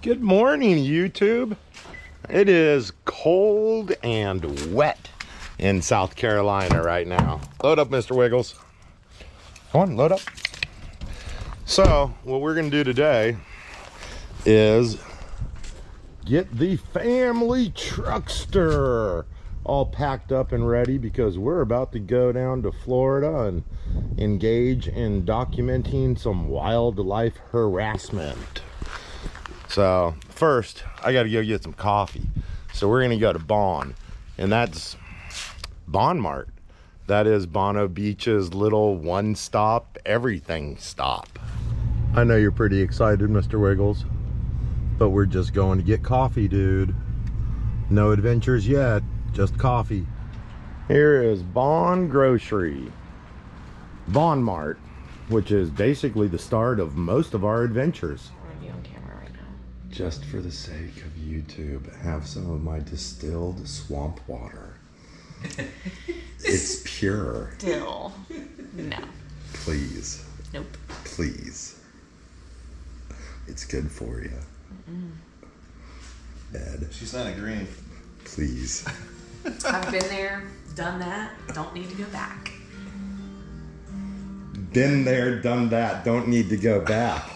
Good morning, YouTube. It is cold and wet in South Carolina right now. Load up, Mr. Wiggles. Come on, load up. So, what we're gonna do today is get the family truckster all packed up and ready because we're about to go down to Florida and engage in documenting some wildlife harassment. So first I got to go get some coffee. So we're gonna go to Bon, and that's Bon Mart. That is Bono Beach's little one-stop everything stop. I know you're pretty excited, Mr. Wiggles, but we're just going to get coffee, dude. No adventures yet, just coffee. Here is Bon Grocery, Bon Mart, which is basically the start of most of our adventures. Just for the sake of YouTube, have some of my distilled swamp water. It's pure. Still. No. Please. Nope. Please. It's good for you. Ed. She's not agreeing. Please. I've been there, done that, don't need to go back. Been there, done that, don't need to go back.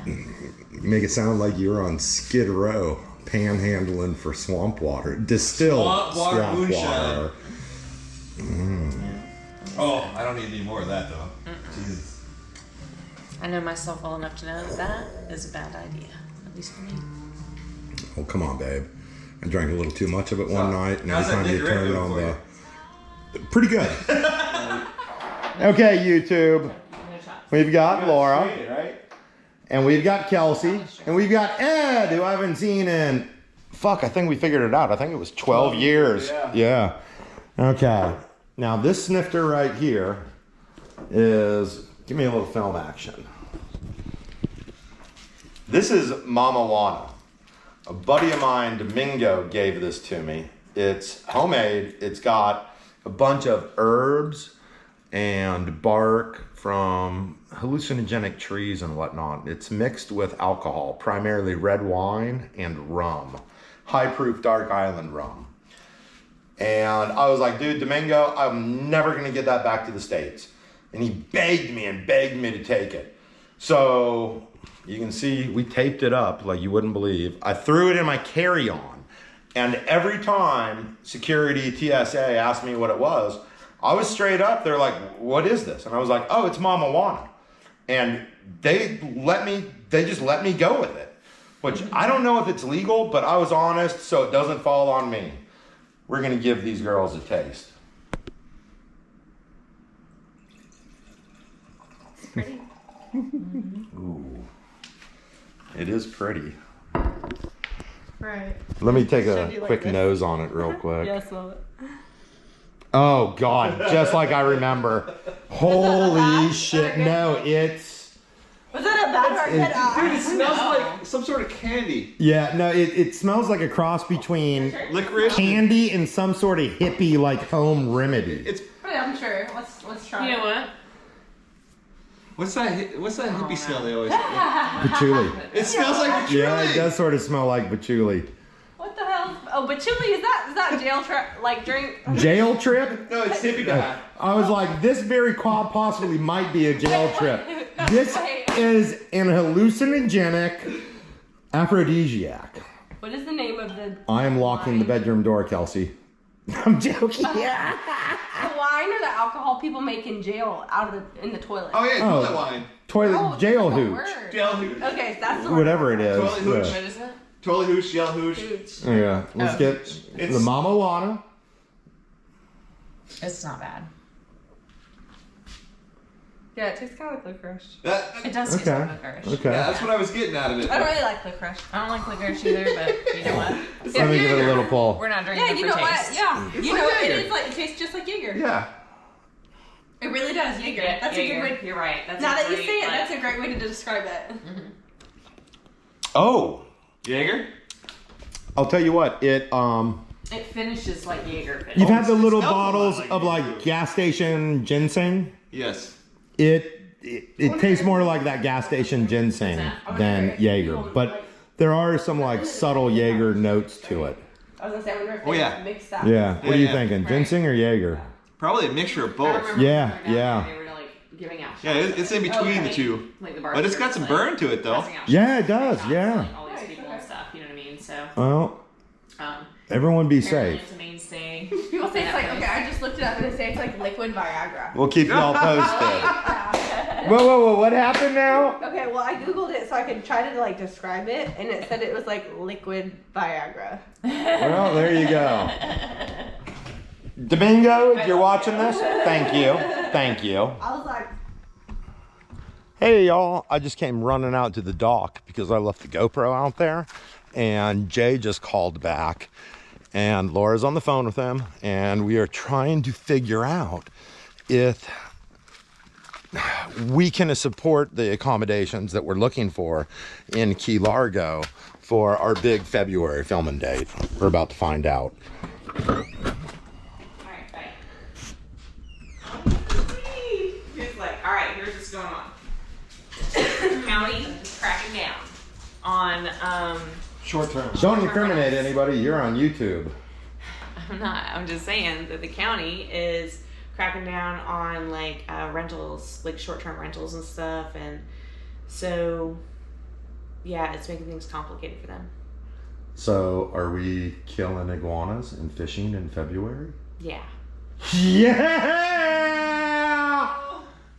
Yeah. You make it sound like you were on Skid Row panhandling for swamp water. Distilled swamp Moonshine. water. Mm. Oh, I don't need any more of that though. Jesus. I know myself well enough to know that is a bad idea, at least for me. Oh, come on, babe. I drank a little too much of it one night, and how's every that time you Nick turn it Rick on for the... Pretty good. Okay, YouTube. We've got Laura. Right? And we've got Kelsey, and we've got Ed, who I haven't seen in, fuck, I think we figured it out. I think it was 12 years. Yeah. Okay. Now this snifter right here is, give me a little film action. This is Mamajuana. A buddy of mine, Domingo, gave this to me. It's homemade. It's got a bunch of herbs and bark from hallucinogenic trees and whatnot. It's mixed with alcohol, primarily red wine and rum, high proof Dark Island rum. And I was like, dude, Domingo, I'm never gonna get that back to the States. And he begged me to take it. So you can see we taped it up like you wouldn't believe. I threw it in my carry-on, and every time security TSA asked me what it was, I was straight up. They're like, what is this? And I was like, oh, it's Mamajuana. And they just let me go with it, which I don't know if it's legal, but I was honest, so it doesn't fall on me. We're going to give these girls a taste. Pretty. Ooh, it is pretty. Right. Let me take Should a you like quick this? nose on it real quick. Yes, love it. Oh God, just like I remember. Holy shit, no, it's... Was that a bad or Dude, it smells like some sort of candy. Yeah, no, it smells like a cross between Licorice. candy and some sort of hippie like home remedy. It's I'm sure. Let's try. You know what? what's that hippie smell they always Patchouli. It smells like patchouli. Yeah, it does sort of smell like patchouli. What the hell? Oh, patchouli, is that jail trap like drink? Jail trip? No, it's hippie guy. I was like, this very possibly might be a jail trip. This is an hallucinogenic aphrodisiac. What is the name of the I am locking the bedroom door, Kelsey. I'm joking. Yeah. the wine or the alcohol people make in jail in the toilet? Oh yeah, toilet wine. Toilet jail that's a hooch. word. Jail hooch. Okay, so that's the word. Whatever it is. Toilet hooch. Yeah. What is it? Toilet hooch, jail hooch. Hooch. Yeah, let's get It's- the Mamajuana. It's not bad. Yeah, it tastes kind of like licorice. It does taste Okay. like licorice. Okay. Yeah, that's what I was getting out of it. I don't really like licorice. I don't like licorice either, but you know what? Let me give it a little pull. We're not drinking Yeah, it you for know taste. what? Yeah, It's you like know Jaeger. it is like it tastes just like Jaeger. Yeah. It really does, Jaeger. Yeah, That's a good way. You're right. That's Now a that you great, say it, like- that's a great way to describe it. Oh, Jaeger? I'll tell you what. It It finishes like Jaeger. Finishes. You've had the it little smells a lot bottles like of like gas station ginseng. Yes. It tastes more like that gas station ginseng than Jaeger. But There are some like subtle Jaeger notes to it. I was gonna say, I wonder if Oh, they yeah. mixed that. Yeah. What are you Yeah. thinking? Ginseng or Jaeger? Probably a mixture of both. Yeah, yeah. They were like giving out. Yeah, it's in between the two. Like the But it's got some burn to it, though. Yeah, it does, yeah. Like all these people and stuff. You know what I mean? So. Well, Um, everyone be apparently safe. it's a mainstay. People say it's like, okay, I just looked it up and they say it's like liquid Viagra. We'll keep you all posted. Yeah. Whoa, what happened now? Okay, well, I googled it so I could try to like describe it, and it said it was like liquid Viagra. Well, there you go. Domingo, if you're watching this, thank you. Thank you. I was like, Hey, y'all. I just came running out to the dock because I left the GoPro out there, and Jay just called back, and Laura's on the phone with him, and we are trying to figure out if we can support the accommodations that we're looking for in Key Largo for our big February filming date. We're about to find out. Alright, bye. He's like, alright, here's what's going on. County is cracking down on, Short term. Don't incriminate anybody. You're on YouTube. I'm not, I'm just saying that the county is cracking down on like rentals, like short-term rentals and stuff, and so yeah, it's making things complicated for them. So, are we killing iguanas and fishing in February? Yeah. Yeah!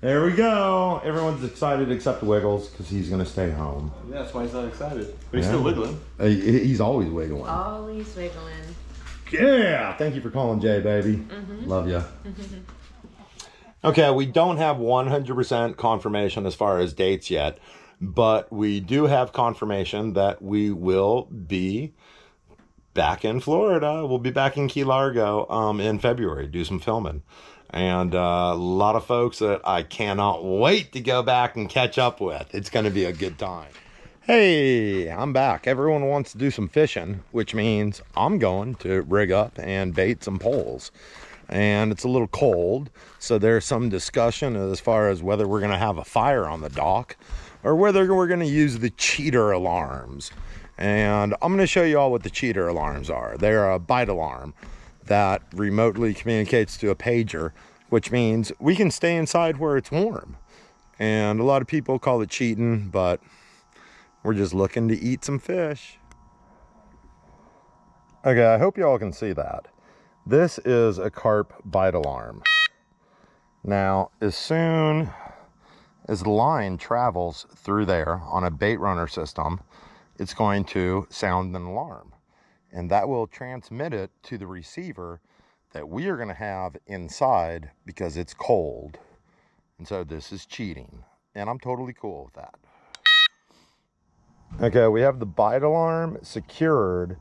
There we go. Everyone's excited except Wiggles because he's going to stay home. Yeah, that's why he's not excited. But he's Yeah. still wiggling. He's always wiggling. Always wiggling. Yeah! Thank you for calling, Jay, baby. Love ya. Okay, we don't have 100% confirmation as far as dates yet, but we do have confirmation that we will be back in Florida. We'll be back in Key Largo in February, do some filming. And a lot of folks that I cannot wait to go back and catch up with. It's going to be a good time. Hey, I'm back. Everyone wants to do some fishing, which means I'm going to rig up and bait some poles. And it's a little cold, so there's some discussion as far as whether we're going to have a fire on the dock or whether we're going to use the cheater alarms. And I'm going to show you all what the cheater alarms are. They're a bite alarm that remotely communicates to a pager, which means we can stay inside where it's warm. And a lot of people call it cheating, but we're just looking to eat some fish. Okay, I hope you all can see that. This is a carp bite alarm. Now, as soon as the line travels through there on a bait runner system, it's going to sound an alarm. And that will transmit it to the receiver that we are going to have inside because it's cold. And so this is cheating. And I'm totally cool with that. Okay, we have the bite alarm secured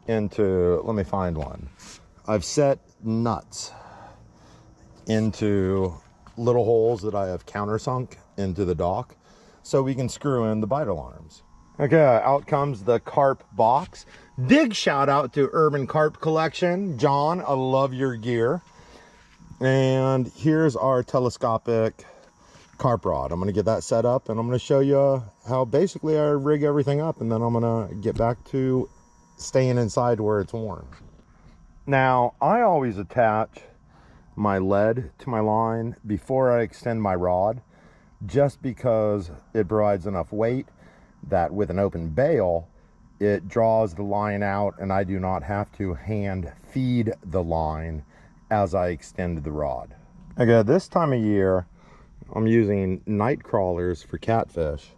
into, let me find one. I've set nuts into little holes that I have countersunk into the dock so we can screw in the bite alarms. Okay, out comes the carp box. Big shout out to Urban Carp Collection. John, I love your gear. And here's our telescopic carp rod. I'm going to get that set up and I'm going to show you how basically I rig everything up, and then I'm going to get back to staying inside where it's warm. Now, I always attach my lead to my line before I extend my rod, just because it provides enough weight that with an open bail, it draws the line out and I do not have to hand feed the line as I extend the rod. Okay, this time of year, I'm using night crawlers for catfish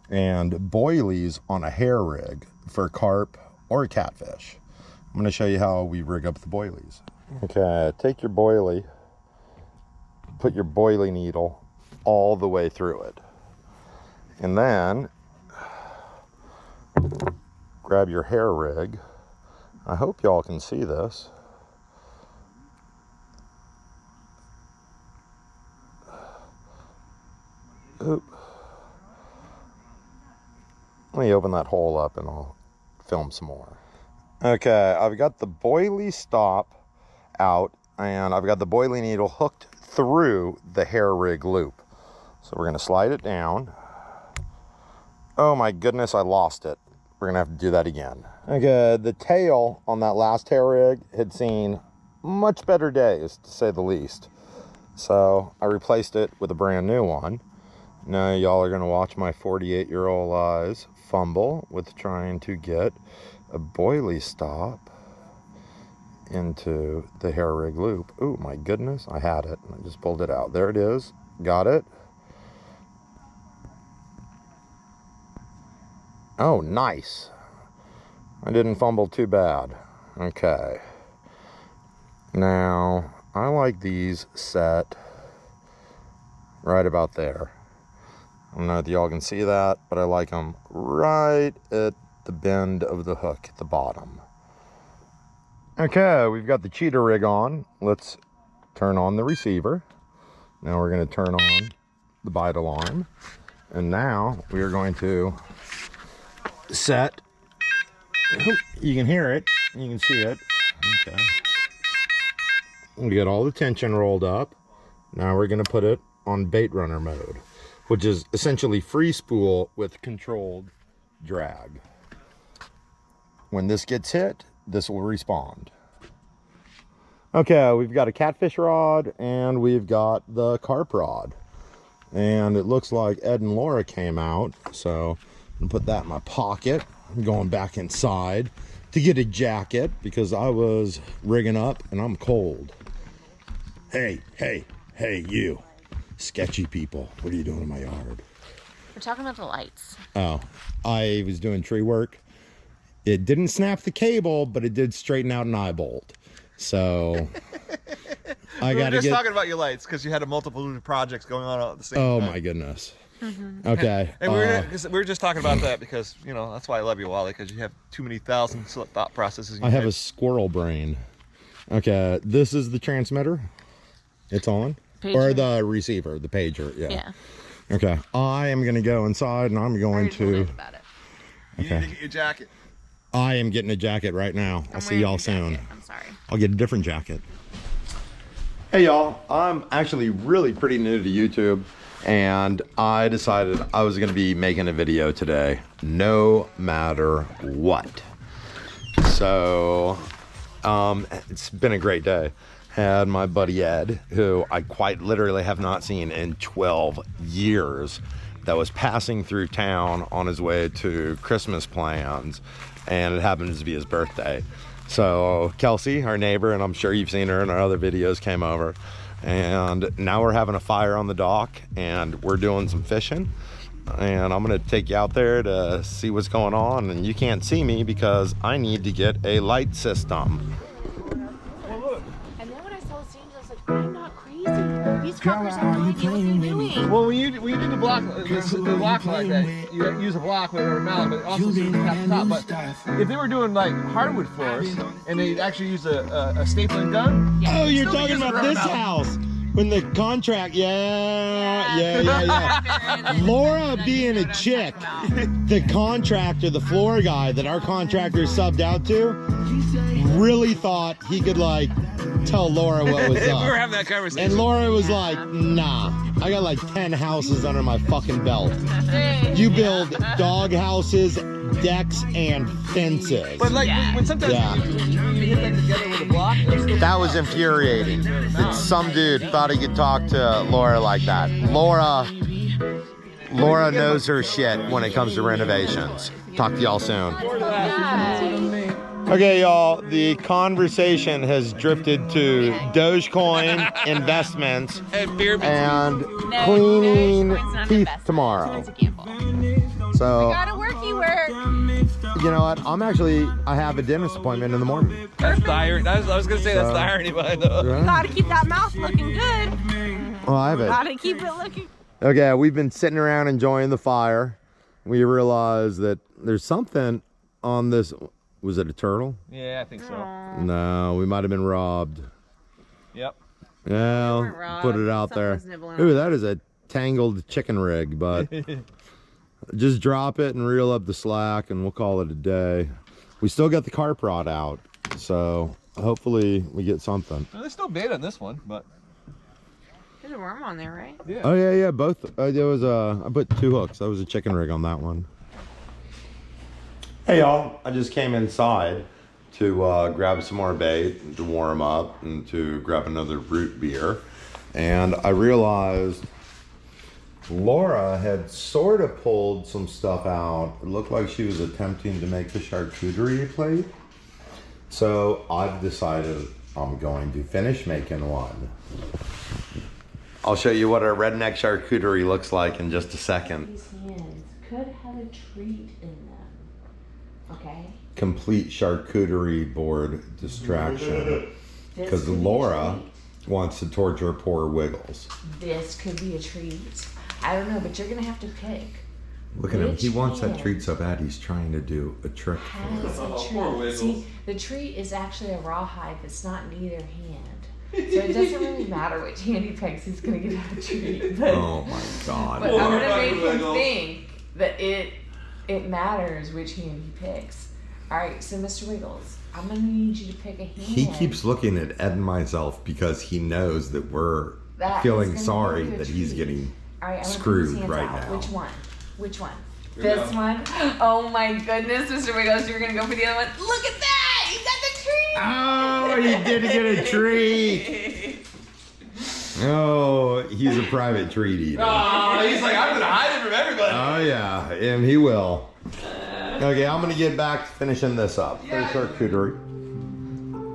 and boilies on a hair rig for carp or catfish. I'm going to show you how we rig up the boilies. Okay, take your boilie, put your boilie needle all the way through it, and then grab your hair rig. I hope y'all can see this. Oop. Let me open that hole up and I'll film some more. Okay, I've got the boilie stop out and I've got the boilie needle hooked through the hair rig loop. So we're going to slide it down. Oh my goodness, I lost it. we're gonna have to do that again. Okay, the tail on that last hair rig had seen much better days, to say the least. So I replaced it with a brand new one. Now y'all are gonna watch my 48-year-old eyes fumble with trying to get a boilie stop into the hair rig loop. Oh my goodness, I had it. I just pulled it out. There it is. Got it. Oh, nice. I didn't fumble too bad. Okay. Now, I like these set right about there. I don't know if y'all can see that, but I like them right at the bend of the hook at the bottom. Okay, we've got the cheetah rig on. Let's turn on the receiver. Now we're going to turn on the bite alarm. And now we are going to set. You can hear it. You can see it. Okay. We get all the tension rolled up. Now we're going to put it on bait runner mode, which is essentially free spool with controlled drag. When this gets hit, this will respond. Okay, we've got a catfish rod and we've got the carp rod. And it looks like Ed and Laura came out, so I'm gonna put that in my pocket. I'm going back inside to get a jacket because I was rigging up and I'm cold. Hey, you sketchy people, what are you doing in my yard? We're talking about the lights. Oh, I was doing tree work. It didn't snap the cable, but it did straighten out an eye bolt. So I got to just talking about your lights because you had multiple projects going on at the same time. Oh my goodness. Okay. And we were just talking about that because, you know, that's why I love you, Wally, because you have too many thousand thought processes. In your I have head. a squirrel brain. Okay, this is the transmitter. It's on. Pager. Or the receiver, the pager. Yeah. Okay. I am going to go inside and I'm going to. About it. You need to get your jacket. I am getting a jacket right now. I'll see y'all soon. I'm sorry. I'll get a different jacket. Hey y'all, I'm actually really pretty new to YouTube and I decided I was gonna be making a video today, no matter what. So, it's been a great day. Had my buddy Ed, who I quite literally have not seen in 12 years, that was passing through town on his way to Christmas plans, and it happens to be his birthday. So Kelsey, our neighbor, and I'm sure you've seen her in our other videos, came over, and now we're having a fire on the dock and we're doing some fishing, and I'm gonna take you out there to see what's going on. And you can't see me because I need to get a light system. And then when I saw the scenes, I was like, I'm not crazy. These fuckers have no idea what they're doing. Well, when you do the block like that, you use a block with a mount, but also tap the top. But if they were doing like hardwood floors and they actually use a stapling gun, Oh, you're still talking use a about this roundabout. house. When the contract, yeah. Laura being a chick, the contractor, the floor guy that our contractor subbed out to, really thought he could like tell Laura what was we were up. having that conversation. And Laura was like, nah, I got like 10 houses under my fucking belt. You build dog houses, decks, and fences. But like when sometimes you hit that together with a block, That was infuriating. That some dude thought he could talk to Laura like that. Laura knows her shit when it comes to renovations. Talk to y'all soon. Okay, y'all, the conversation has drifted to Dogecoin investments and beer and cleaning teeth tomorrow. So, Gotta worky work. you know what? I have a dentist appointment in the morning. That's the irony. I was gonna say that's the irony behind it. Yeah. Gotta keep that mouth looking good. Well, I have it. Gotta keep it looking. Okay, we've been sitting around enjoying the fire. We realized that there's something on this. Was it a turtle? Yeah, I think so. No, we might have been robbed. Yep. Yeah, put it out there. Ooh, that is a tangled chicken rig, but just drop it and reel up the slack and we'll call it a day. We still got the carp rod out, so hopefully we get something. Well, there's still bait on this one, but There's a worm on there, right? yeah. Oh yeah, both. There was I put 2 hooks. That was a chicken rig on that one. Hey y'all, I just came inside to grab some more bait, and to warm up, and to grab another root beer. And I realized Laura had sort of pulled some stuff out. It looked like she was attempting to make the charcuterie plate. So I've decided I'm going to finish making one. I'll show you what our redneck charcuterie looks like in just a second. These hands could have a treat in them. Okay? Complete charcuterie board distraction. Because Laura wants to torture poor Wiggles. This could be a treat. I don't know, but you're gonna have to pick. Look at him. He wants that hand treat so bad he's trying to do a trick. has a Poor treat. Wiggles. See, the treat is actually a rawhide that's not in either hand. So it doesn't really matter which hand he picks, he's gonna get a treat. But, Oh my god. but I'm gonna Poor make him Wiggles. think that it matters which hand he picks. Alright, so Mr. Wiggles, I'm gonna need you to pick a hand. He keeps looking at Ed and myself because he knows that we're That is feeling gonna sorry give you a that he's treat. getting Alright, I'm gonna put his screwed hands right out. now. Which one? Which one? Here This we go. one? Oh my goodness, Mr. Wiggles, you're gonna go for the other one. Look at that! He got the treat! Oh, he did get a treat. Oh, he's a private treat eater. Oh, he's like, I'm gonna hide it from everybody. Oh yeah, and he will. Okay, I'm gonna get back to finishing this up. There's charcuterie.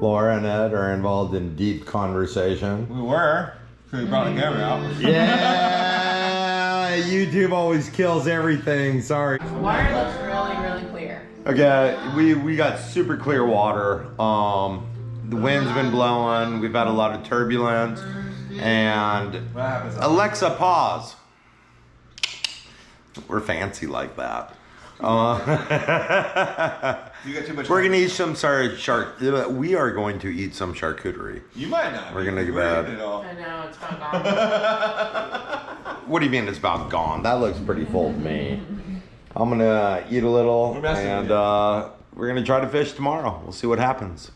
Laura and Ed are involved in deep conversation. We were, because we brought the camera out. Yeah, YouTube always kills everything. Sorry. Water looks really, really clear. Okay, we got super clear water. The wind's been blowing. We've had a lot of turbulence. And What happens? Alexa, pause. We're fancy like that. You got too much. We're gonna eat some we are going to eat some charcuterie. You might not. We're gonna get We're bad. eating it all. I know, it's about gone. What do you mean it's about gone? That looks pretty full to me. I'm gonna eat a little We're messing with and you. we're gonna try to fish tomorrow. We'll see what happens.